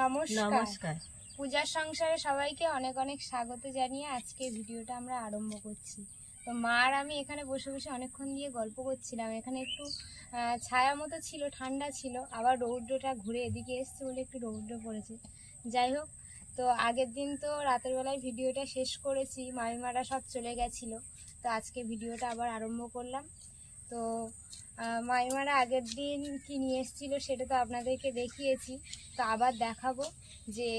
নমস্কার। পূজার সংসারে সবাইকে অনেক অনেক স্বাগত জানিয়ে আজকে ভিডিওটা আমরা আরম্ভ করছি। তো মা আর আমি এখানে বসে বসে অনেকক্ষণ দিয়ে গল্প করছিলাম। এখানে একটু ছায়া মতো ছিল, ঠান্ডা ছিল, আবার রৌদ্রটা ঘুরে এদিকে এসছে বলে একটু রৌদ্র পড়েছে। যাই হোক, তো আগের দিন তো রাতের বেলায় ভিডিওটা শেষ করেছি, মামিমারা সব চলে গেছিলো। তো আজকে ভিডিওটা আবার আরম্ভ করলাম। তো মামিমারা আগের দিন কি নিয়ে এসেছিলো সেটা তো আপনাদেরকে দেখিয়েছি, তো আবার দেখাবো যে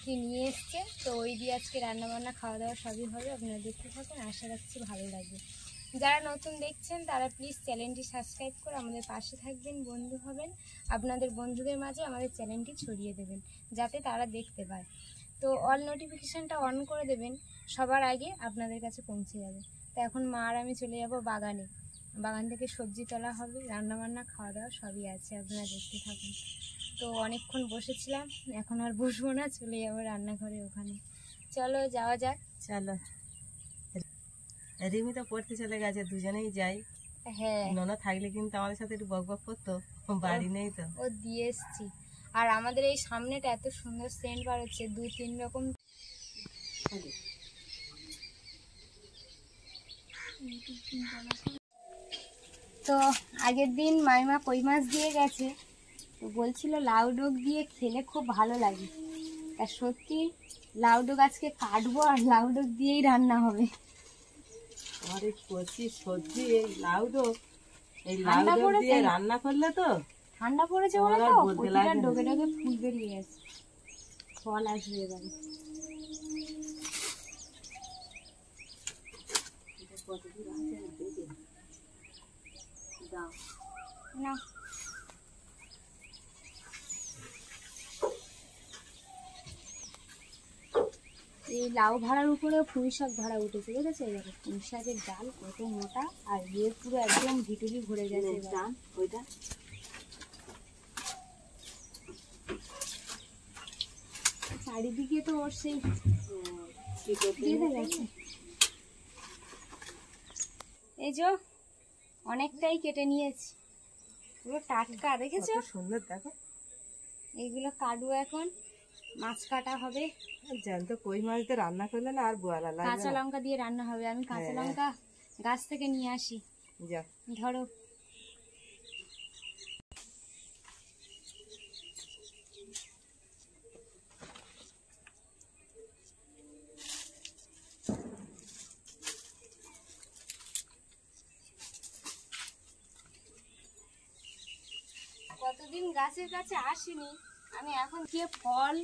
কি নিয়ে এসছে। তো ওই দিয়ে আজকে রান্নাবান্না খাওয়া দাওয়া সবই হবে। আপনারা দেখতে থাকুন, আশা রাখছি ভালো লাগবে। যারা নতুন দেখছেন তারা প্লিজ চ্যানেলটি সাবস্ক্রাইব করে আমাদের পাশে থাকবেন, বন্ধু হবেন, আপনাদের বন্ধুদের মাঝে আমাদের চ্যানেলটি ছড়িয়ে দেবেন যাতে তারা দেখতে পায়। তো অল নোটিফিকেশানটা অন করে দেবেন, সবার আগে আপনাদের কাছে পৌঁছে যাবে। তো এখন মা আর আমি চলে যাব বাগানে। বাগান থেকে সবজি তোলা হবে, রান্নাবান্না খাওয়া দাওয়া সবই আছে, আপনারা দেখতে থাকুন। তো অনেকক্ষণ বসেছিলাম, এখন আর বসবো না, চলে যাবো রান্নাঘরে। ওখানে চলো যাওয়া যাক। চলো, রিমি তো পড়তে চলে গেছে, দুজনেই যাই। হ্যাঁ, নোনা থাকলে কিন্তু আমাদের সাথে একটু বক বক করতো, বাড়ি নেই তো। ও দিয়ে এসছি। আর আমাদের এই সামনেটা এত সুন্দর সেন্ট বার হচ্ছে, 2-3 রকম। তো আগের দিন মাইমা কই মাছ দিয়ে গেছে, তো বলছিল লাউ ডোক দিয়ে খেলে খুব ভালো লাগে। আর সত্যি লাউ ডোক আজকে কাটবো আর লাউ ডোক দিয়েই রান্না হবে। আরে কচি সবজি, এই লাউ ডোক, এই লাউ ডোক দিয়ে রান্না করলে তো ঠান্ডা পড়েছে বলে তো প্রতিটা ডোকে ডোকে ফুল বেরিয়ে গেছে, ফল আসবে এবারে। না, এই লাউ ভাড়ার উপরে পুঁই শাক ভাড়া উঠেছে, দেখেছো? দেখো পুঁই শাকের ডাল কত মোটা, আর ইয়ে পুরো একদম ভিটুরি ভরে গেছে। ওইটা চারিদিকে তো ওর সেই গেছে। এই যে অনেকটাই কেটে নিয়েছি, পুরো টাটকা, দেখেছো? সুন্দর, দেখো। এইগুলো কাটবো এখন, মাছ কাটা হবে। জ্যান্ত কই মাছ দিয়ে রান্না করলে না আর বোয়ালা লাগবে। কাঁচা লঙ্কা দিয়ে রান্না হবে। আমি কাঁচা লঙ্কা গাছ থেকে নিয়ে আসি। যা ধরো। কতদিন গাছের কাছে আসিনি আমি, এখন গিয়ে ফল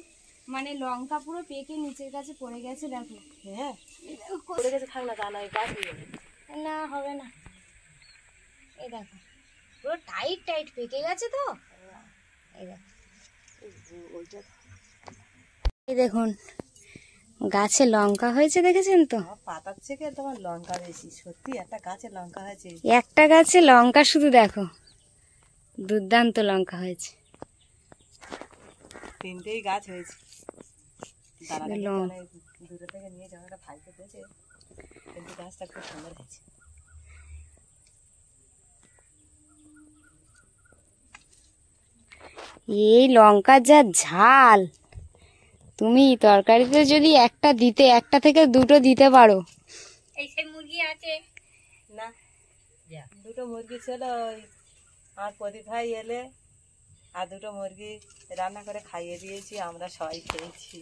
মানে লঙ্কা পুরো পেকে নিচের কাছে পড়ে গেছে, দেখো। হ্যাঁ, পড়ে গেছে, থাক না, তা নয়, গাছ হয়ে যাবে। না, হবে না। এই দেখো পুরো টাইট টাইট পেকে গেছে তো। এই দেখো, এই দেখুন গাছে লঙ্কা হয়েছে, দেখেছেন তো? পাতার থেকে তোমার লঙ্কা বেশি, সত্যি একটা গাছে লঙ্কা হয়েছে। একটা গাছে লঙ্কা শুধু দেখো, দুর্দান্ত লঙ্কা হয়েছে। 3টেই গাছ হয়েছে। দূরে থেকে নিয়ে যখন একটা ভাইকে দিয়েছে, কিন্তু গাছটা খুব সুন্দর হয়েছে। এই লঙ্কার যা ঝাল, তুমি তরকারিতে যদি একটা দিতে, একটা থেকে দুটো দিতে পারো। এই সেই মুরগি আছে না, দুটো মুরগি ছিল, আর প্রদীপ ভাই এলে আর দুটো মুরগি রান্না করে খাইয়ে দিয়েছি, আমরা সবাই খেয়েছি।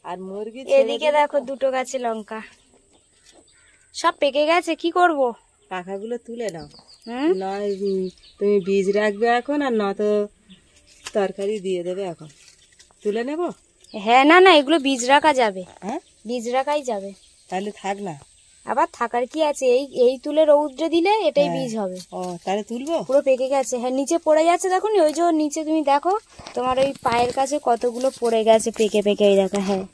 আর মুরগি এদিকে দেখো, দুটো গাছে লঙ্কা সব পেকে গেছে, কি করব? পাখাগুলো তুলে নাও, নয় তুমি বীজ রাখবে এখন, আর না তো তরকারি দিয়ে দেবে এখন। তুলে নেব? হ্যাঁ, না না, এগুলো বীজ রাখা যাবে। হ্যাঁ, বীজ রাখাই যাবে। তাহলে থাক না, আবার থাকার কি আছে? এই এই তুলে রৌদ্রে দিলে এটাই বীজ হবে। ও, তাহলে তুলবো? পুরো পেকে গেছে। হ্যাঁ, নিচে পড়ে যাচ্ছে, দেখো ওই যে নিচে তুমি দেখো, তোমার ওই পায়ের কাছে কতগুলো পড়ে গেছে পেকে পেকে। এই দেখো, হ্যাঁ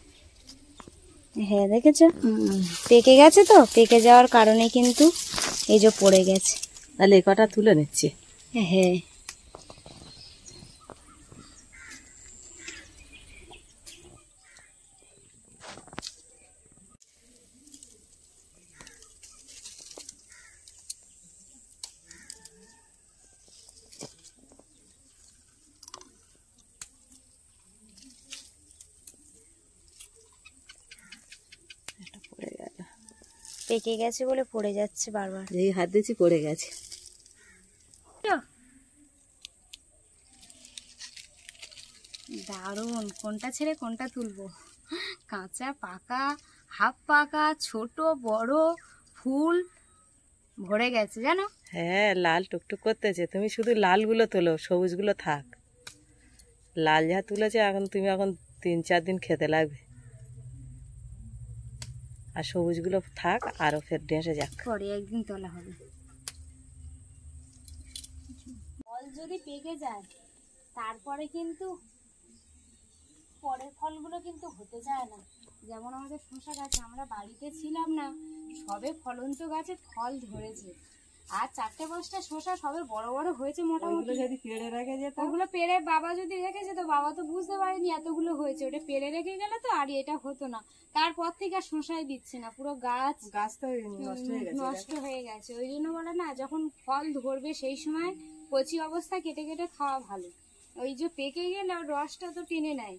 হ্যাঁ, দেখেছো পেকে গেছে। তো পেকে যাওয়ার কারণে কিন্তু এই যে পড়ে গেছে। তাহলে এই কটা তুলে নিচ্ছি। হ্যাঁ, পেকে গেছে বলে পড়ে যাচ্ছে বারবার। এই হাত দিয়েছি পড়ে গেছে। দারুণ, কোনটা ছেড়ে কোনটা তুলবো, কাঁচা পাকা হাফ পাকা ছোট বড় ফুল ভরে গেছে জানো। হ্যাঁ লাল টুকটুক করতেছে, তুমি শুধু লালগুলো তোলো, সবুজগুলো থাক। লাল যা তুলেছে এখন তুমি এখন 3-4 দিন খেতে লাগবে, আর সবুজগুলো থাক আরো ফের ডেঁসে যাক। পরে একদিন তোলা হবে। ফল যদি পেকে যায় তারপরে কিন্তু পরের ফলগুলো কিন্তু হতে চায় না। যেমন আমাদের শসা গাছে, আমরা বাড়িতে ছিলাম না, সবে ফলন্ত গাছে ফল ধরেছে, আর 4-5টা শসা সবে বড় বড় হয়েছে মোটামুটি। যদি পেড়ে রেখে যেত, ওগুলো পেড়ে বাবা যদি রেখেছে তো বাবা তো বুঝতে পারেনি এতগুলো হয়েছে, ওটা পেড়ে রেখে গেলে তো আর এটা হতো না। তারপর থেকে আর শসাই দিচ্ছে না, পুরো গাছ তো নষ্ট হয়ে গেছে। ওই জন্য বলে না, যখন ফল ধরবে সেই সময় কচি অবস্থা কেটে কেটে খাওয়া ভালো। ওই যে পেকে গেলে ওর রসটা তো টেনে নেয়,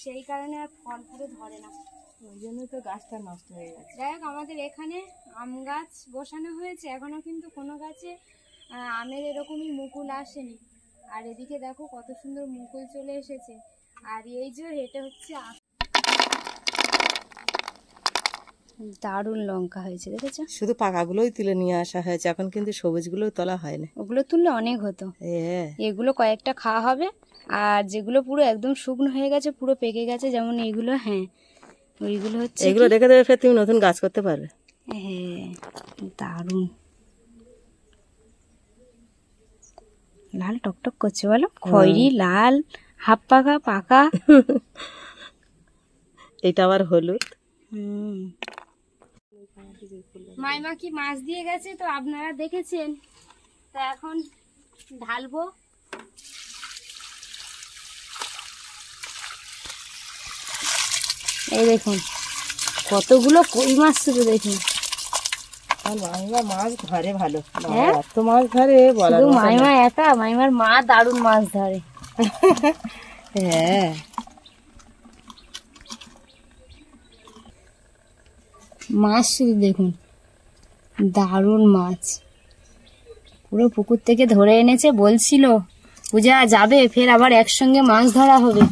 সেই কারণে আর ফল পুরো ধরে না, ওই জন্য তো গাছটা নষ্ট হয়ে গেছে। যাই হোক, আমাদের এখানে আম গাছ বসানো হয়েছে, এখনো কিন্তু কোনো গাছে আমের এরকমই মুকুল আসেনি। আর এদিকে দেখো কত সুন্দর মুকুল চলে এসেছে। আর এই যে এটা হচ্ছে দারুণ লঙ্কা হয়েছে, দেখেছো? শুধু পাকাগুলোই তুলে নিয়ে আসা হয়েছে, এখন কিন্তু সবুজগুলো তোলা হয়নি। ওগুলো তুললে অনেক হতো। এগুলো কয়েকটা খাওয়া হবে, আর যেগুলো পুরো একদম শুকনো হয়ে গেছে, পুরো পেকে গেছে, যেমন এইগুলো, হ্যাঁ ওইগুলো হচ্ছে, এগুলো রেখে দেবে, ফের তুমি নতুন গাছ করতে পারবে। হ্যাঁ দারুণ লাল টকটক করছে বলো, খয়েরি লাল হাফ পাকা পাকা। এটা আবার হলুদ। মাইমা কি মাছ দিয়ে গেছে তো আপনারা দেখেছেন, তা এখন ঢালবো। এই দেখুন কতগুলো কই মাছ ছিল, দেখুন। মাছ ধরে ভালো, এত মাছ ধরে বলার মতো না। মাইমা একা, মাইমার মা দারুণ মাছ ধরে। হ্যাঁ মাছ শুধু দেখুন, দারুণ মাছ, পুরো পুকুর থেকে ধরে এনেছে। বলছিল পূজা যাবে, ফের আবার একসঙ্গে মাছ ধরা হবে।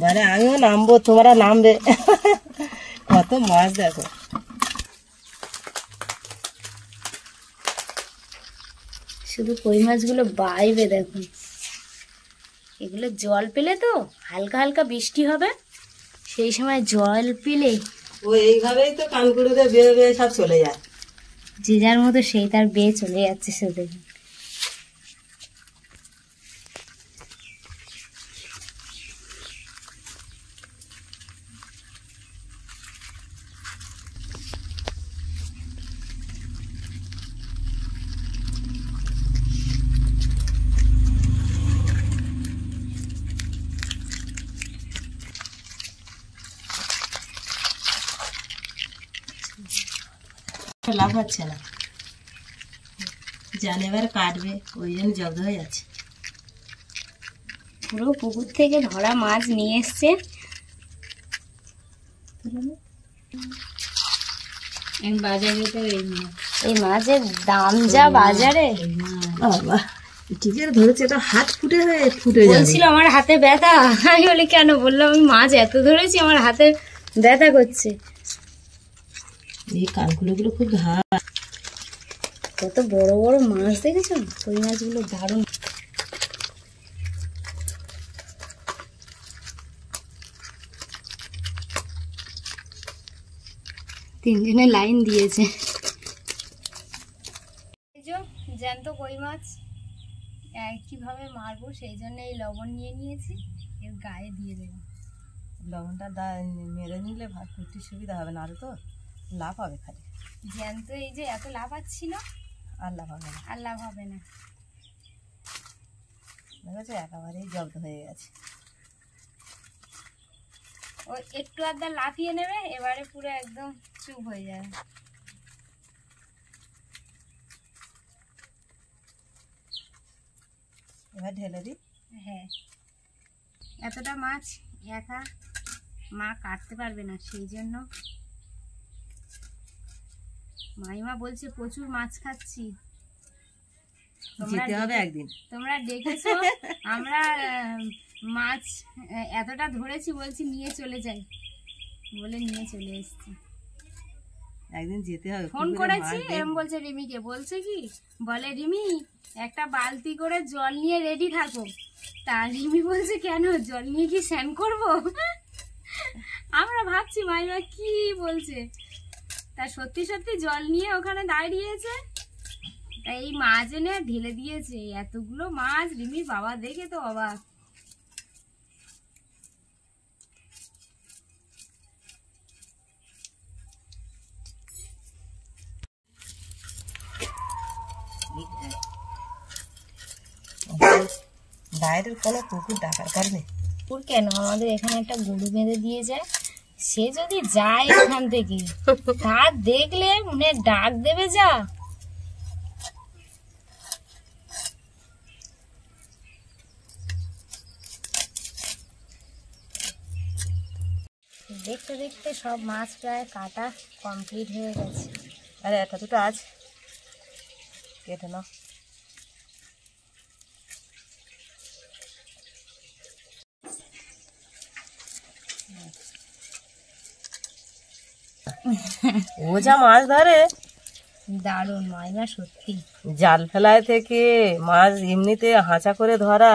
মানে আমিও নামবো, তোমরা নামবে। কত মাছ দেখো। শুধু কই মাছগুলো বাইবে দেখুন। এগুলো জল পেলে তো হালকা হালকা বৃষ্টি হবে, সেই সময় জল পেলে ও এইভাবেই তো কানকুড়ুতে বেয়ে বেয়ে সব চলে যায়, যে যার মতো সেই তার বেয়ে চলে যাচ্ছে। সে দেখুন লাভ হচ্ছে না, জাল এবার কাটবে, ওই জন্য জব্দ হয়ে যাচ্ছে। পুরো পুকুর থেকে ধরা মাছ নিয়ে এসছে। বাজারে তো এই মাছের দাম যা বাজারে, টিকের ধরেছে, এটা হাত ফুটে ফুটে বলছিল আমার হাতে ব্যথা। আমি বলি কেন, বললাম আমি মাছ এত ধরেছি আমার হাতে ব্যথা করছে। এই কানকুড়িগুলো খুব ধার। কত বড় বড় মাছ দেখেছো, ওই মাছগুলো দারুণ। তিনজনে লাইন দিয়েছে। জ্যান্ত কই মাছ কিভাবে মারবো, সেই জন্য এই লবণ নিয়ে নিয়েছি, এর গায়ে দিয়ে দেবো। লবণটা মেরে নিলে ভাত করতে সুবিধা হবে, না আরো তো লাভ হবে। খালি জ্যান্ত এই যে এত লাভ আসছিল, আর লাভ হবে না, আর লাভ হবে না। দেখেছো একেবারেই জব্দ হয়ে গেছে। ও একটু আধা লাফিয়ে নেবে, এবারে পুরো একদম চুপ হয়ে যাবে। এবার ঢেলে দিই। হ্যাঁ, এতটা মাছ একা মা কাটতে পারবে না, সেই জন্য মাইমা বলছে প্রচুর মাছ খাচ্ছি। যেতে হবে একদিন। তোমরা দেখেছো আমরা মাছ এতটা ধরেছি, বলছি নিয়ে চলে যাই বলে নিয়ে চলে এসেছি। একদিন যেতে হবে। ফোন করেছি এরম বলছে রিমিকে, বলছে কি বলে রিমি একটা বালতি করে জল নিয়ে রেডি থাকো। তা রিমি বলছে কেন, জল নিয়ে কি স্নান করবো? আমরা ভাবছি মাইমা কি বলছে, তা সত্যি সত্যি জল নিয়ে ওখানে দাঁড়িয়েছে। এই মাছ এনে ঢেলে দিয়েছে, এতগুলো মাছ। রিমির বাবা দেখে তো অবাক। বাইরের কোনো কুকুর ডাকার কারণে কুকুর কেন, আমাদের এখানে একটা গরু বেঁধে দিয়ে যায়, সে যদি যায় এখান থেকে তার দেখলে মনে ডাক দেবে যা। দেখতে দেখতে সব মাছ প্রায় কাটা কমপ্লিট হয়ে গেছে। আরে একটা দুটো আছে, কেটে নাও। ও যা মাছ ধরে, দারুণ মাইমা সত্যি। জাল ফেলায় থেকে মাছ এমনিতে হাঁচা করে ধরা,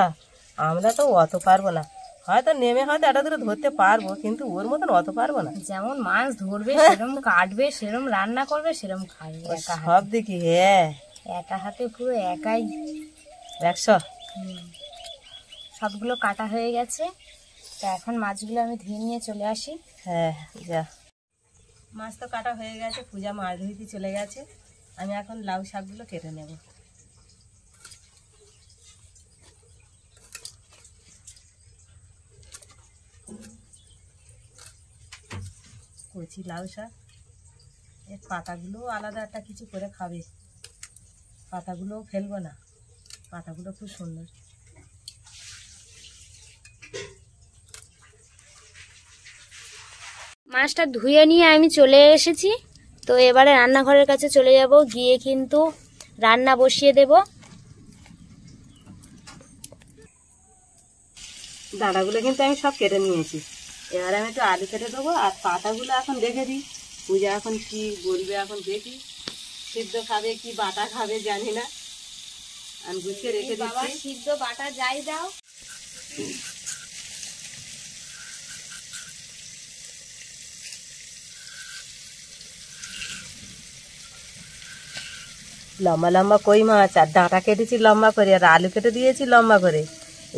আমরা তো অত পারবো না। হয়তো নেমে হয়তো একটা দুটো ধরতে পারবো, কিন্তু ওর মতন অত পারবো না। যেমন মাছ ধরবে সেরম কাটবে, সেরম রান্না করবে, সেরম খাবে। সব দিকে হ্যাঁ, একা হাতে পুরো একাই 100। সবগুলো কাটা হয়ে গেছে। তা এখন মাছগুলো আমি ধুয়ে নিয়ে চলে আসি। হ্যাঁ যা, মাছ তো কাটা হয়ে গেছে, পূজা মাছ ধুইতে চলে গেছে। আমি এখন লাউ শাকগুলো কেটে নেব। কচি লাউ শাক, এর পাতাগুলো আলাদা একটা কিছু করে খাবে, পাতাগুলোও ফেলবো না, পাতাগুলো খুব সুন্দর। মাছটা ধুয়ে নিয়ে আমি চলে এসেছি। তো এবারে রান্নাঘরের কাছে চলে যাব, গিয়ে কিন্তু রান্না বসিয়ে দেব। ডাঁটাগুলো কিন্তু আমি সব কেটে নিয়েছি। এবারে আমি একটু আলু কেটে দেবো, আর পাতাগুলো এখন রেখে দিই। পূজা এখন কি বলবে, এখন দেখি সিদ্ধ খাবে কি বাটা খাবে জানি না, আমি গুছিয়ে রেখে দিচ্ছি। সিদ্ধ বাটা যাই দাও। লম্বা লম্বা কই মাছ, আর ডাঁটা কেটেছি লম্বা করে, আর আলু কেটে দিয়েছি লম্বা করে।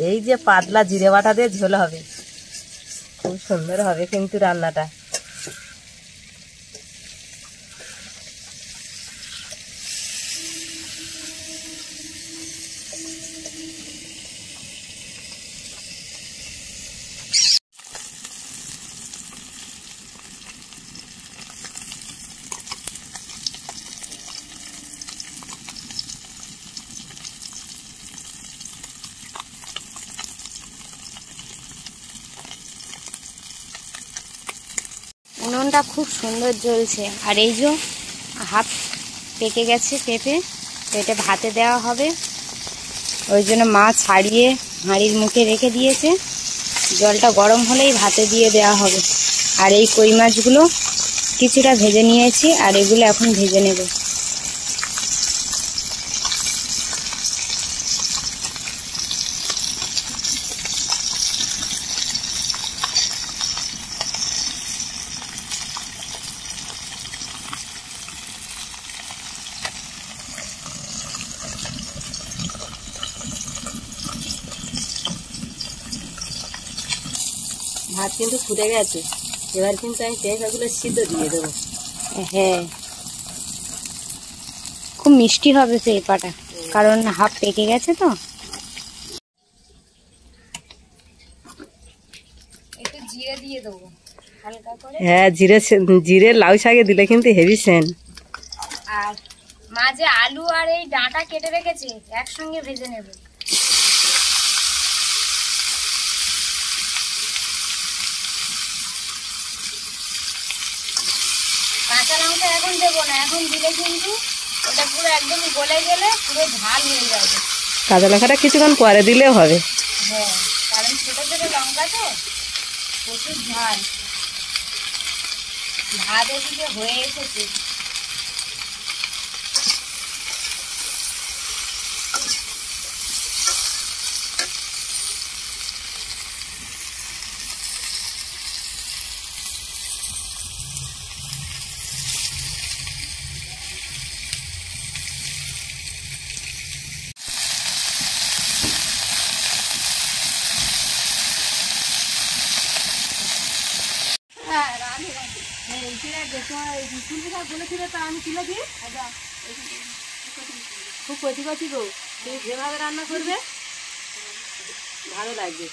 এই যে পাতলা জিরে বাটা দিয়ে ঝোল হবে, খুব সুন্দর হবে কিন্তু রান্নাটা। উনুনটা খুব সুন্দর জ্বলছে, আর এই যে হাফ পেকে গেছে পেঁপে, তো এটা ভাতে দেওয়া হবে। ওই জন্য মা ছাড়িয়ে হাঁড়ির মুখে রেখে দিয়েছে, জলটা গরম হলেই ভাতে দিয়ে দেওয়া হবে। আর এই কই মাছগুলো কিছুটা ভেজে নিয়েছি, আর এগুলো এখন ভেজে নেব। ভাত কিন্তু ফুটে গেছে, এবার কিন্তু আমি পেঁপেগুলো সিদ্ধ দিয়ে দেবো। হ্যাঁ, খুব মিষ্টি হবে পেঁপাটা, কারণ হাফ পেকে গেছে তো। একটু জিরে দিয়ে দেবো হালকা করে। হ্যাঁ, জিরে লাউ শাকে দিলে কিন্তু হেভি সেন্ট। আর মাঝে আলু আর এই ডাঁটা কেটে রেখেছি, একসঙ্গে ভেজে নেব। কাঁচা লঙ্কা এখন দেবো না, এখন দিলে কিন্তু ওটা পুরো একদম গলে গেলে পুরো ঝাল হয়ে যাবে। কাঁচা লঙ্কাটা কিছুক্ষণ পরে দিলেও হবে। হ্যাঁ, কারণ ছোটো ছোটো লঙ্কা তো প্রচুর ঝাল। ভাত এদিকে হয়ে এসেছে। খুব কচি কচি গো, তুমি যেভাবে রান্না করবে ভালো লাগবে।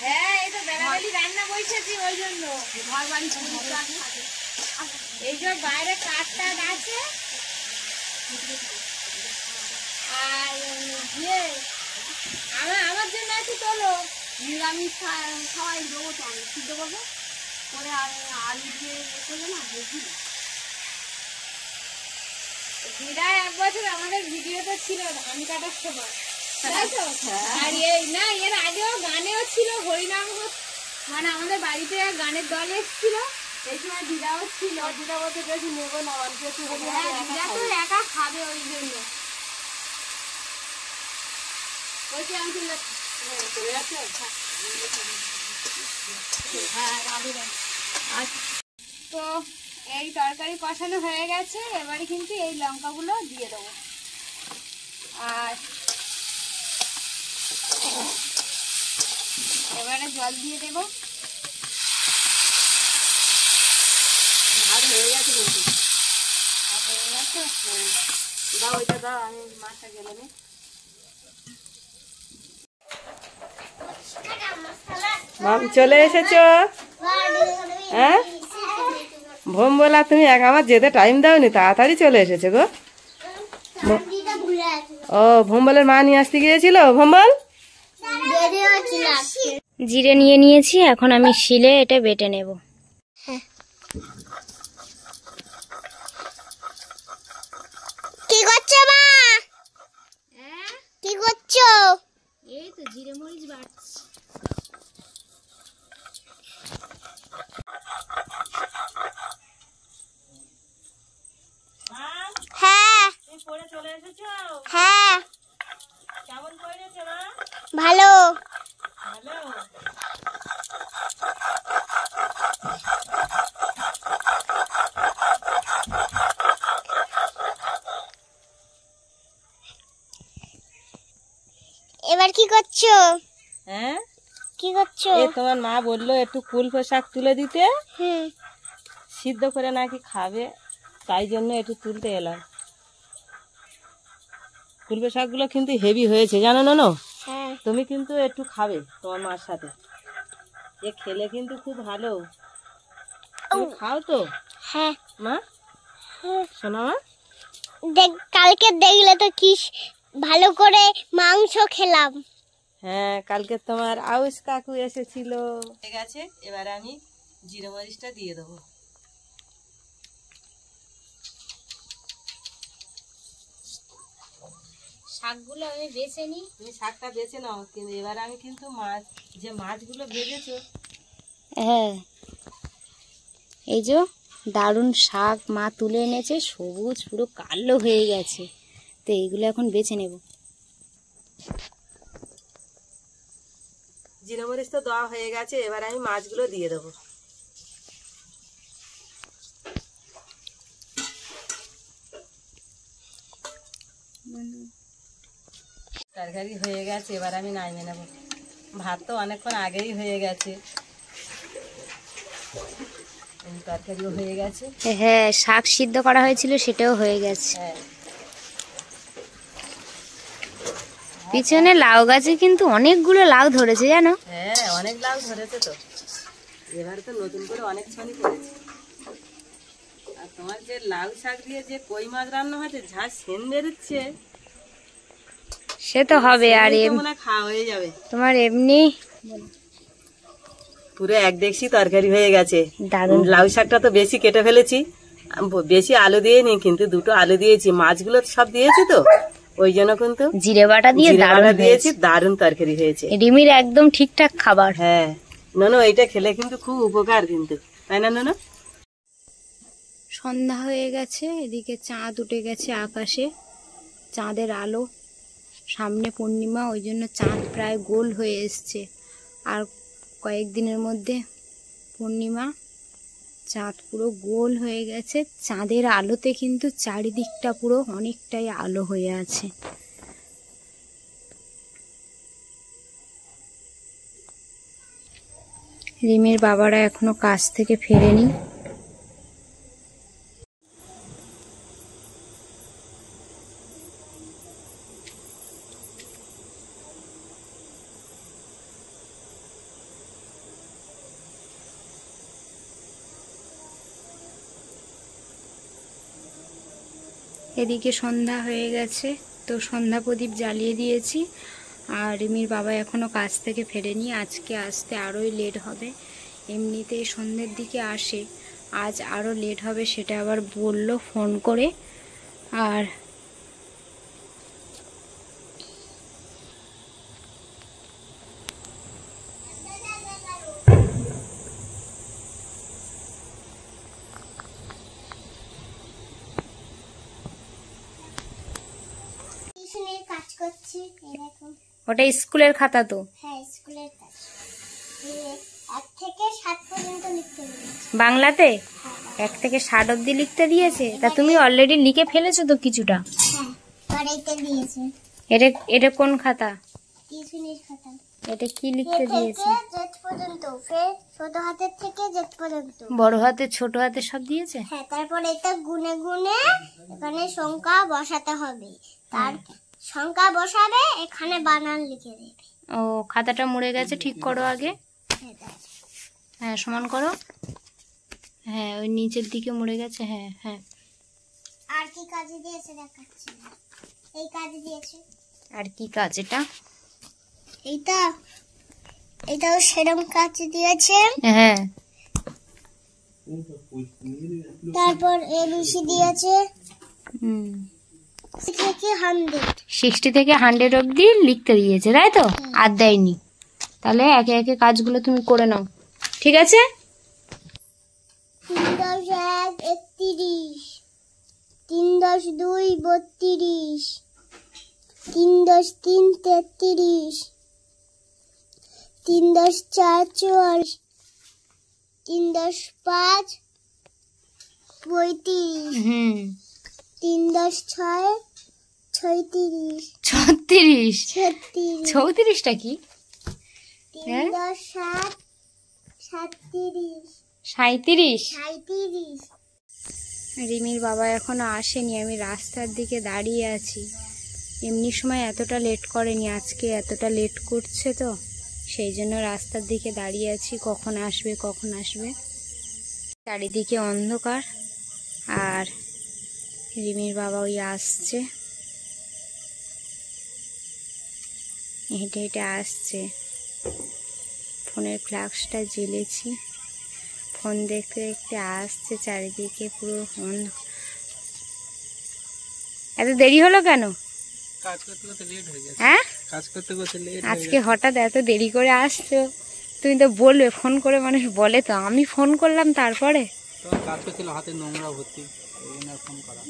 হ্যাঁ, এই তো বেলাবেলি রান্না বসেছি ওই জন্য। এই যে বাইরে কাঠটা আছে আর ইয়ে আমার জন্য একটু তোলো। নিরামিষ খাওয়াই দেবো তো, আমি সিদ্ধ করবো করে আলু দিয়ে করবে না বুঝি। দিদা এক বছর আমাদের ভিডিওতে ছিল ধান কাটার সময়, তাই তো? আর না এর আগেও গানেও ছিল, হরিনাম মানে আমাদের বাড়িতে গানের দল এসেছিল, এই সময় দিদাও ছিল। দিদা বলতে বেশি নেবো না, অল্প একটু হলে দিদা তো একা খাবে ওই জন্য। বলছি আমি চলে যাচ্ছি। তো এই তরকারি কষানো হয়ে গেছে, এবারে কিন্তু এই লঙ্কাগুলো দিয়ে দেবো। আর এবারে জল দিয়ে দেবো। ভাত হয়ে গেছে কিন্তু। হয়ে গেছে। দাও ওইটা দাও, আমি মাছটা গেলে নি। চলে এসেছো? হ্যাঁ ভোম বলা, তুমি আমার যেতে টাইম দাওনি, তাড়াতাড়ি চলে এসেছে গো। ও ভোম্বলের মা নিয়ে আসতে গিয়েছিল। ভোম্বল জিরে নিয়ে নিয়েছি, এখন আমি শিলে এটা বেটে নেব। কি করছো মা? কি করছো? এই তো জিরে মরিচ বাটছি। হ্যাঁ পড়ে চলে এসেছো? হ্যাঁ কেমন করেছে মা? ভালো। ভালো। এবার কি করছো? হ্যাঁ কি করছো? এই তোমার মা বললো একটু কুলপো শাক তুলে দিতে, হুম, সিদ্ধ করে নাকি খাবে, তাই জন্য একটু তুলতে এলাম। কুলপো শাকগুলো কিন্তু হেভি হয়েছে জানো না। হ্যাঁ তুমি কিন্তু একটু খাবে তোমার মার সাথে, এ খেলে কিন্তু খুব ভালো। তুমি খাও তো হ্যাঁ মা? শোনো মা, কালকে দেখলে তো কি ভালো করে মাংস খেলাম। হ্যাঁ কালকে তোমার আউশ কাকু এসেছিল। ঠিক আছে, এবার আমি জিরে মরিচটা দিয়ে দেবো। শাকগুলো আমি বেছে নিই। তুমি শাকটা বেছে নাও, কিন্তু এবার আমি কিন্তু মাছ, যে মাছগুলো ভেজেছো, হ্যাঁ এই যে দারুণ শাক মা তুলে এনেছে, সবুজ পুরো কালো হয়ে গেছে, তো এইগুলো এখন বেছে নেব। জিরে মরিচ তো দেওয়া হয়ে গেছে, এবার আমি মাছগুলো দিয়ে দেবো। তরকারি হয়ে গেছে, এবার আমি নামিয়ে নেব। ভাত তো অনেকক্ষণ আগেই হয়ে গেছে, তরকারিও হয়ে গেছে। হ্যাঁ শাক সিদ্ধ করা হয়েছিল, সেটাও হয়ে গেছে। হ্যাঁ পিছনে লাউ গাছে কিন্তু অনেকগুলো লাউ ধরেছে জানো। হ্যাঁ অনেক লাউ ধরেছে তো, এবার তো নতুন করে অনেক ছনি করেছে। আর তোমার যে লাউ শাক দিয়ে যে কই মাছ রান্না হয়েছে যা সেন বেরোচ্ছে, সে তো হবে। আর সেটাই তো মনে হয় খাওয়া হয়ে যাবে। তোমার এমনি পুরো এক দেখছি তরকারি হয়ে গেছে। দারুণ। লাউ শাকটা তো বেশি কেটে ফেলেছি, বেশি আলু দিয়ে নি, কিন্তু 2টো আলু দিয়েছি, মাছগুলো সব দিয়েছি তো ওই জন্য কিন্তু জিরে বাটা দিয়ে জিরে দারুণ বাটা দিয়েছি, হয়েছে। দারুণ তরকারি হয়েছে। রিমির একদম ঠিকঠাক খাবার। হ্যাঁ ননো, এইটা খেলে কিন্তু খুব উপকার কিন্তু, তাই না ননো? সন্ধ্যা হয়ে গেছে, এদিকে চাঁদ উঠে গেছে আকাশে, চাঁদের আলো, সামনে পূর্ণিমা, ওই জন্য চাঁদ প্রায় গোল হয়ে এসছে। আর কয়েকদিনের মধ্যে পূর্ণিমা, চাঁদ পুরো গোল হয়ে গেছে। চাঁদের আলোতে কিন্তু চারিদিকটা পুরো অনেকটাই আলো হয়ে আছে। রিমির বাবারা এখনো কাজ থেকে ফেরেনি। এদিকে সন্ধ্যা হয়ে গেছে, তো সন্ধ্যা প্রদীপ জ্বালিয়ে দিয়েছি। আর রিমির বাবা এখনো কাজ থেকে ফেরেনি, আজকে আসতে আরোই লেট হবে। এমনিতেই সন্ধ্যের দিকে আসে, আজ আরও লেট হবে সেটা আবার বললো ফোন করে। আর টিউশনের কাজ করছি, এরকম। ওটা স্কুলের খাতা তো? হ্যাঁ, স্কুলের কাজ। 1 থেকে 7 পর্যন্ত লিখতে দিয়েছে। বাংলাতে 1 থেকে 7 অবধি লিখতে দিয়েছে? তা তুমি অলরেডি লিখে ফেলেছো তো কিছুটা। হ্যাঁ, পড়াইতে দিয়েছে। এটা এটা কোন খাতা? টিউশনের খাতা। এটা কি লিখতে দিয়েছে? জেড পর্যন্ত, ফের ছোট হাতের থেকে জেড পর্যন্ত। বড় হাতে ছোট হাতে সব দিয়েছে? হ্যাঁ, তারপর এটা গুনে গুনে এখানে সংখ্যা বসাতে হবে। তার সংখ্যা বসাবে, এখানে বানান লিখে দেবে। ও, খাতাটা মুড়ে গেছে, ঠিক করো আগে। হ্যাঁ, সমান করো। হ্যাঁ, ওই নিচের দিকে মুড়ে গেছে। হ্যাঁ হ্যাঁ। আর কি কাজ দিয়েছে দেখাচ্ছি। এই কাজ দিয়েছে। আর কি কাজ এটা? এটাও সেরকম কাজ দিয়েছে। হ্যাঁ। তারপর এবিসি দিয়েছে। 60 থেকে 100 অবধি লিখতে দিয়েছে, তাই তো? আর দেয়নি। তাহলে একে একে কাজগুলো তুমি করে নাও, ঠিক আছে? 3×1 31, 3×2 32, 3×3 33, 3×4 44, 3×5 35, 3×6 36, 36। 36, 34টা কি? 3×7 37, 37। 37। রিমির বাবা এখনো আসেনি, আমি রাস্তার দিকে দাঁড়িয়ে আছি। এমনি সময় এতটা লেট করেনি, আজকে এতটা লেট করছে তো সেই জন্য রাস্তার দিকে দাঁড়িয়ে আছি, কখন আসবে কখন আসবে। চারিদিকে অন্ধকার, আর রিমির বাবা ওই আসছে, হেঁটে হেঁটে আসছে। ফোনের ফ্ল্যাশটা জ্বেলেছি, ফোন দেখতে দেখতে আসছে, চারিদিকে পুরো এত দেরি হলো কেন? কাজ করতে করতে লেট হয়ে গেছে। হ্যাঁ, কাজ করতে করতে লেট আজকে হঠাৎ এত দেরি করে আসছো? তুমি তো বলবে, ফোন করে মানুষ বলে তো, আমি ফোন করলাম তারপরে। তোমার কাজ করছিল, হাতে নোংরা ভর্তি, এই জন্য আর ফোন করা।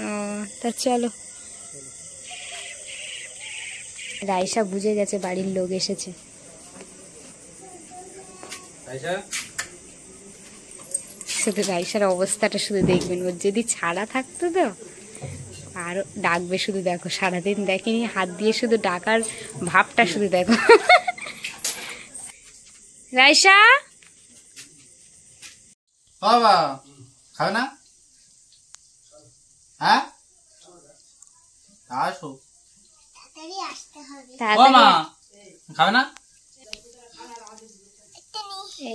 ও, তা চলো। রাইসা বুঝে গেছে বাড়ির লোক এসেছে। শুধু রাইসার অবস্থাটা শুধু দেখবেন, ওর যদি ছাড়া থাকতো তো আরো ডাকবে, শুধু দেখো, সারাদিন দেখেনি, হাত দিয়ে শুধু ডাকার ভাবটা শুধু দেখো। রাইসা, বাবা খাবে না? হ্যাঁ, আসো। তাড়াতাড়ি আসতে হবে। খাবে না?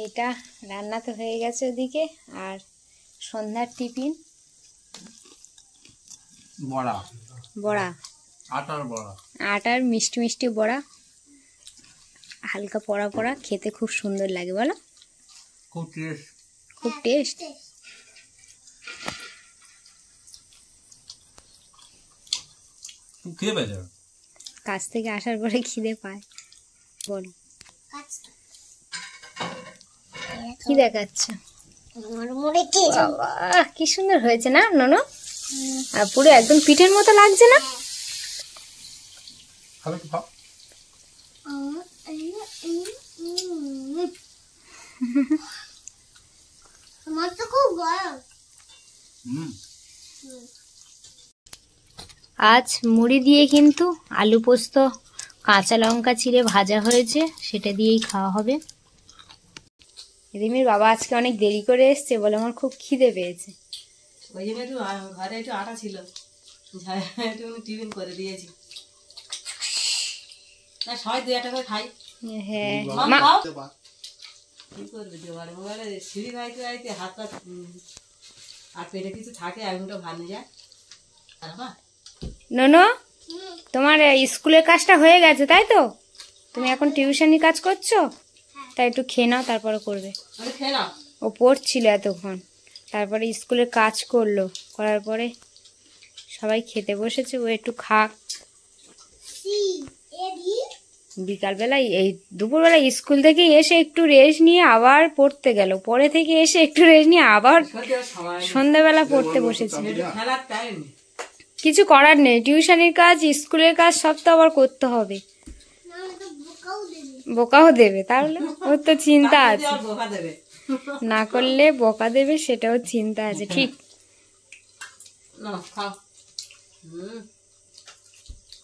এইটা রান্না তো হয়ে গেছে ওদিকে, আর সন্ধ্যার টিফিন বড়া, বড়া, আটার বড়া, আটার মিষ্টি মিষ্টি বড়া, হালকা পড়া পড়া, খেতে খুব সুন্দর লাগে বলো, খুব টেস্ট। খুব টেস্ট। খুব খেয়ে পেয়েছে। কাজ থেকে আসার পরে খিদে পায়। বল কি দেখাচ্ছ? বাবা কি সুন্দর হয়েছে না ননো? আর পুরো একদম পিঠের মতো লাগছে না? খাবে তো খাও। আমার তো খুব গরম। আজ মুড়ি দিয়ে কিন্তু আলু পোস্ত কাঁচা লঙ্কা চিড়ে ভাজা হয়েছে, সেটা দিয়েই খাওয়া হবে। রিমির বাবা আজকে অনেক দেরি করে এসছে বলে আমার খুব খিদে পেয়েছে। ওই জন্য একটু ঘরে একটু আটা ছিল, একটু টিফিন করে দিয়েছি। না সবাই 2-1 করে খাই। হ্যাঁ মা খাও। কি করবে জোগাড় মোবাইলে সিঁড়ি গাইতে গাইতে হাত পা আর পেটে কিছু থাকে 1 ঘন্টা ভাত নিয়ে যায়। ননো, তোমার স্কুলের কাজটা হয়ে গেছে তাই তো? তুমি এখন টিউশনি কাজ করছো, তাই একটু খেয়ে নাও তারপরে করবে। খেয়ে নাও। ও পড়ছিল এতক্ষণ, তারপরে স্কুলে কাজ করলো, করার পরে সবাই খেতে বসেছে, ও একটু খাক। বিকালবেলায় এই দুপুরবেলায় স্কুল থেকে এসে একটু রেস্ট নিয়ে আবার পড়তে গেল, পরে থেকে এসে একটু রেস্ট নিয়ে আবার সন্ধ্যাবেলা পড়তে বসেছে। খেলার টাইম কিছু করার নেই, টিউশনির কাজ স্কুলের কাজ সব তো আবার করতে হবে। বোকাও দেবে, তাহলে ওর তো চিন্তা আছে, বোকা দেবে। না করলে বকা দেবে সেটাও চিন্তা আছে। ঠিক না খাও।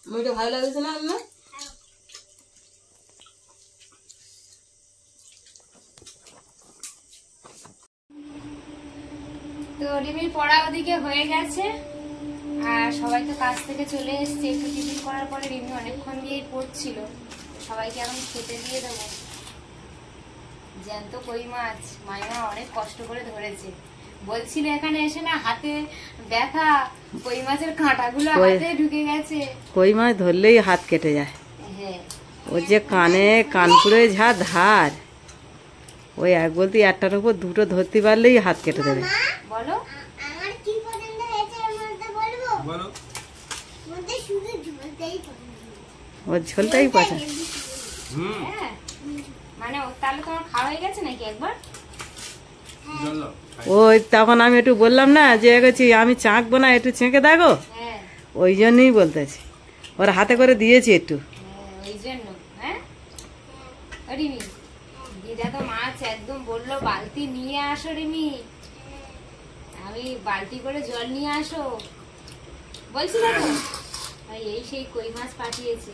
মুড়িটা ভালো লাগছে না? না তো রিমির পড়া ওদিকে হয়ে গেছে, আর সবাই তো কাজ থেকে চলে এসছে। একটু টিফিন করার পরে রিমি অনেকক্ষণ দিয়েই পড়ছিল, সবাইকে এখন খেতে দিয়ে দেবো। জ্যান্ত কই মাছ মাইমা অনেক কষ্ট করে ধরেছে, বলছিল এখানে এসে না হাতে ব্যথা, কই মাছের কাঁটাগুলো হাতে ঢুকে গেছে। কই মাছ ধরলেই হাত কেটে যায়। হ্যাঁ, ও যে কানে কানপুরে যা ধার, ওই এক বলতে একটার উপর 2টো ধরতে পারলেই হাত কেটে দেবে। বলো আমার কি পছন্দ হয়েছে এর মধ্যে বলবো? বলো। মধ্যে শুধু ঝোলটাই পছন্দ। ওর ঝোলটাই পছন্দ। হ্যাঁ, মানে তাহলে তোমার খাওয়া হয়ে গেছে নাকি একবার? ওই তখন আমি একটু বললাম না যে গেছি আমি চাঁকবো না, একটু ছেঁকে দেখো, হ্যাঁ ওই জন্যই বলতেছি। ওর হাতে করে দিয়েছি একটু। ওই জন্য। হ্যাঁ রিমি, দিদা তো মাছ একদম বললো বালতি নিয়ে আসো রিমি, আমি বালতি করে জল নিয়ে আসো বলছিল তো। এই সেই কই মাছ পাঠিয়েছে।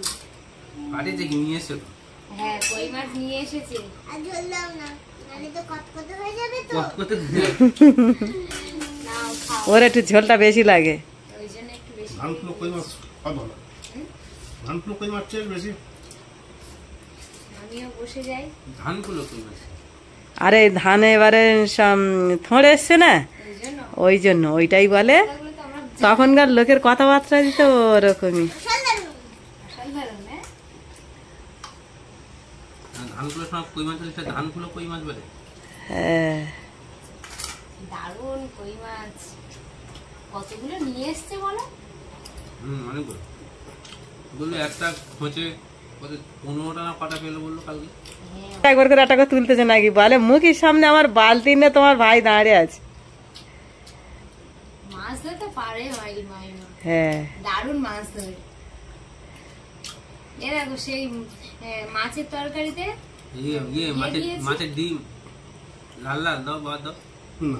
পাঠিয়েছে কি নিয়ে এসছো? হ্যাঁ কই মাছ নিয়ে এসেছে। আর ঝোল দাও না, নালে তো কতকত হয়ে যাবে তো। নাও খাও, ওর একটু ঝোলটা বেশি লাগে। ওই জন্য একটু বেশি। ধানগুলো কই মাছ ভালো, ধানগুলো কই মাছ চেয়ে বেশি। আমিও বসে যাই। ধানগুলো কই মাছ? আরে ধানে এবারে থোড় এসছে না, ওই জন্য ওই জন্য ওইটাই বলে। ওগুলো তো আমরা তখনকার লোকের কথাবার্তা দিতে ওরকমই। অসাধারণ। হ্যাঁ ধানগুলো সব কই মাছ, ধানগুলো কই মাছ বলে। হ্যাঁ, দারুণ কই মাছ, কতগুলো নিয়ে এসছে বলো? অনেকগুলো। বললো একটা খোঁচে 15টা না কটা পেলো বললো কালকে। একবার করে একটা করে তুলতেছে নাকি, বলে মুখের সামনে আমার বালতি নিয়ে তোমার ভাই দাঁড়িয়ে আছে। মাছ ধরতে পারে মাইমা, হ্যাঁ, দারুণ মাছ ধরে। এ দেখো সেই মাছের তরকারিতে মাছের ডিম লাল লাল দাও বা দাও। না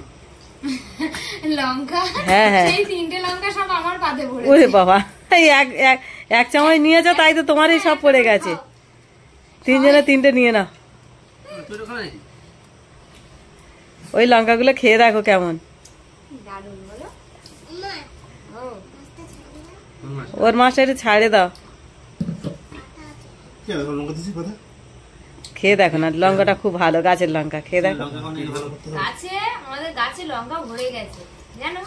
লঙ্কা, হ্যাঁ, হ্যাঁ। সেই 3টে লঙ্কা সব আমার পাতে পড়ে। ওরে বাবা, এই এক চামচ নিয়েছো তাই তো তোমারই সব পড়ে গেছে। 3 জনে 3টে নিয়ে নাও। ওই লঙ্কাগুলো খেয়ে দেখো কেমন। দারুণ বলো। ও ওর মাছটা একটু ছাড়ে দাও। কে লঙ্কা দিছি কথা? খেয়ে দেখো না, লঙ্কাটা খুব ভালো, গাছের লঙ্কা, খেয়ে দেখো। গাছে আমাদের গাছে লঙ্কা ভরে গেছে জানো,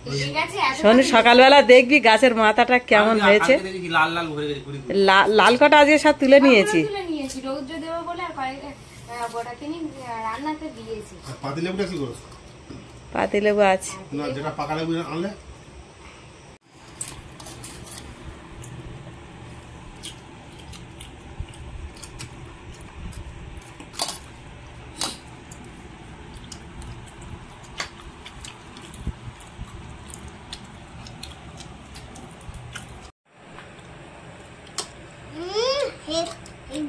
এই গাছে এত শোনো সকালবেলা দেখবি গাছের মাথাটা কেমন হয়েছে। লাল লাল ভরে গেছে কুড়ি কুড়ি। লাল কটা আজকে সব তুলে নিয়েছি। তুলে নিয়েছি রৌদ্র দেবো বলে, আর কয়েক গোটা তিনি রান্নাতে দিয়েছি। আর পাতিলেবুটা কি করছো? পাতিলেবু আছে। না, যেটা পাকা লেবু আনলে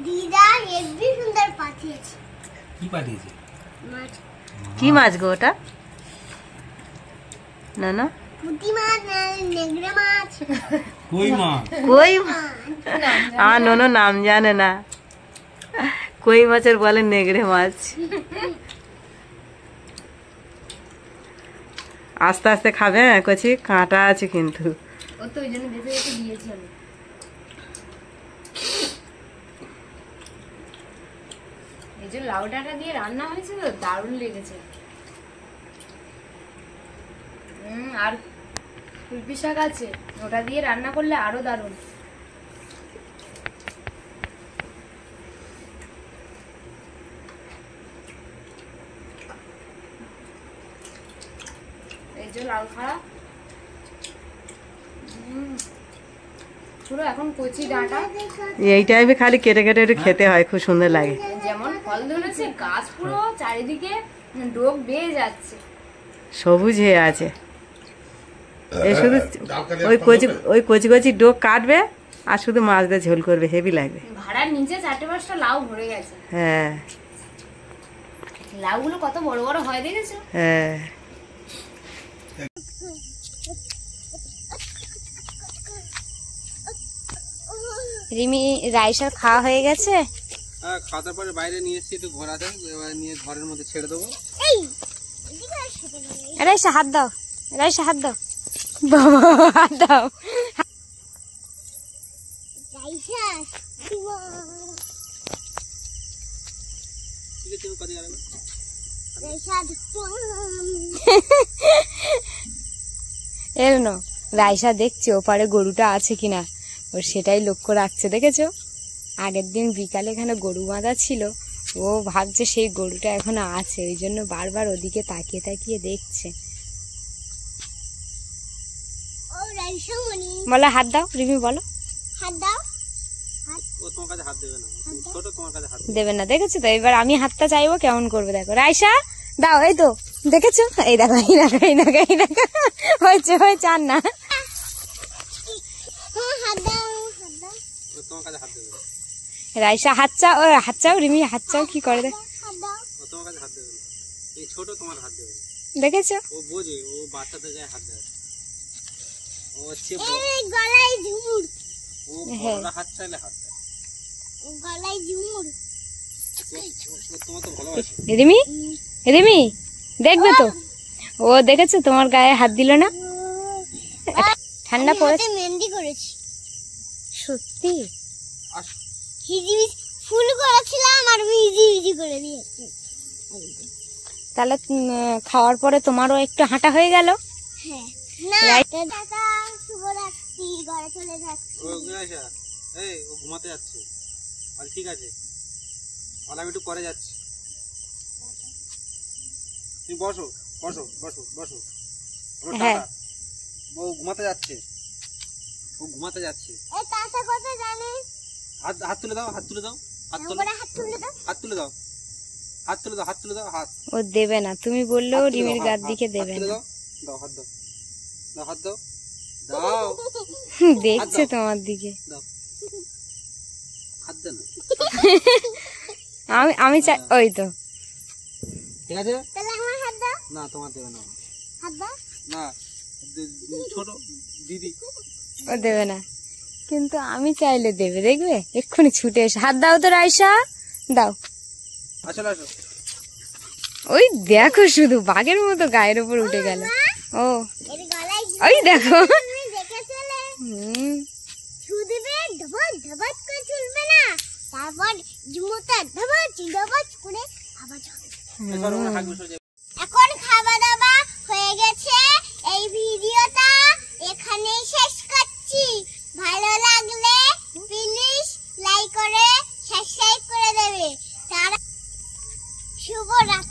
দিদা হেভি সুন্দর পাঠিয়েছে। কি পাঠিয়েছে? মাছ, কি মাছ গো ওটা? না না পুঁটি মাছ না নেগড়ে মাছ। কই মাছ? কই আমার ননো নাম জানে না, কই মাছের বলে নেগড়ে মাছ। আস্তে আস্তে খাবে, কচি কাঁটা আছে কিন্তু। ও তো ওই জন্য বেঁচে বেঁচে দিয়েছি আমি। এই যে লাউ ডাঁটা দিয়ে রান্না হয়েছে তো দারুণ লেগেছে। আর কুলপি শাক আছে, ওটা দিয়ে রান্না করলে আরো দারুণ। এই যে লাল খাড়া পুরো এখন কচি ডাঁটা, এই টাইমে খালি কেটে কেটে একটু খেতে হয়, খুব সুন্দর লাগে। যেমন ফল ধরেছে, গাছ পুরো চারিদিকে ডোক বেয়ে যাচ্ছে। সবুজ হয়ে আছে। এই শুধু ওই কচি কচি ডোক কাটবে আর শুধু মাছ দিয়ে ঝোল করবে, হেভি লাগবে। ভাড়ার নিচে 4-5টা লাউ ভরে গেছে। হ্যাঁ লাউগুলো কত বড় বড় হয় দেখেছো? হ্যাঁ। রিমি রাইসার খাওয়া হয়ে গেছে? হ্যাঁ, খাওয়ার পরে বাইরে নিয়ে এসেছি একটু ঘোরাতে, এবার নিয়ে ঘরের মধ্যে ছেড়ে দেবো। রাইসা হাত দাও, রাইসা হাত দাও, বাবা হাত দাও। এরনো রাইসা দেখছে ওপারে গরুটা আছে কিনা, ও সেটাই লক্ষ্য রাখছে, দেখেছো? আগের দিন বিকালে এখানে গরু বাঁধা ছিল, ও ভাবছে সেই গরুটা এখনো আছে, ওই জন্য বারবার ওদিকে তাকিয়ে তাকিয়ে দেখছে। বলো হাত দাও, রিমি বলো হাত দাও। ও তোমার কাছে হাত দেবে না, ছোট, তোমার কাছে হাত দেবে না, দেখেছো তো? এবার আমি হাতটা চাইবো, কেমন করবে দেখো। রাইসা দাও, এই তো দেখেছো, এই দেখো, এই দেখো, এই দেখো, এই দেখো, হয়েছে হয়েছে, আর না। হাত দাও, হাত দাও, ও তোমার কাছে হাত দেবে না, রাইসা হাত চাও, ও হাত চাও, রিমি হাত চাও, কি করে দেখ, হাত দাও। ও তোমার কাছে হাত দেবে না, এই ছোট তোমার হাত দেবে না। দেখেছো? ও বোঝে, ও বাচ্চাদের গায়ে হাত দেয়, ও হচ্ছে এই গলায় ঝুমুর, ও বড়রা হাত চাইলে হাত দেয়। গলায় ঝুমুর। তোমার তো ভালোবাসে। রিমি, রিমি দেখবে তো, ও দেখেছো তোমার গায়ে হাত দিল না? ঠান্ডা পড়েছে, মেহেন্দি করেছি সত্যি? হিজিবিজি ফুল করেছিলাম আর হিজিবিজি করে দিয়েছি। তাহলে খাওয়ার পরে তোমারও একটু হাঁটা হয়ে গেল। হ্যাঁ, না টাটা, শুভরাত্রি, ঘরে চলে যাচ্ছি। ও গুনাইশা, এই ও ঘুমাতে যাচ্ছে, আর ঠিক আছে, আর আমি একটু পরে যাচ্ছি। তুমি বসো বসো বসো বসো। হ্যাঁ, ও ঘুমাতে যাচ্ছে, ও ঘুমাতে যাচ্ছে। এই টাটা কথা জানিস? হাত হাত তুলে দাও, হাত তুলে দাও, হাত তুলে ওপরে হাত তুলে দাও। হাত তুলে দাও, হাত তুলে দাও, হাত তুলে দাও, হাত ও দেবে না, তুমি বললেও হাত তুলে রিমির দাও, গার হাত, দিকে হাত দেবে তুলে না। দাও, দাও হাত দাও, দাও হাত দাও, দাও দেখছে তোমার দিকে। দাও হাত দেন। আমি চাই, ওই তো ঠিক আছে, তাহলে আমার হাত দাও, না তোমার দেবে না, হাত দাও। না ছোট দিদি ও দেবে না, কিন্তু আমি চাইলে দেবে, দেখবে এক্ষুনি ছুটে এসে হাত দাও তো রাইসা, দাও। আসলে আসো, ওই দেখো শুধু বাঘের মতো গায়ের উপর উঠে গেল। ও এর গলায় ওই দেখো, তুমি দেখে চলে হুম, ছু দিবে, ধবত ধবত করে চলবে না, তারপর জুমোটা ধবাচ করে আবার হবে। এখন খাওয়া দাওয়া হয়ে গেছে, এই ভিডিওটা এখানেই শেষ করছি। ভালো লাগলে প্লিজ লাইক করে সাবস্ক্রাইব করে দেবে। শুভরাত্রি।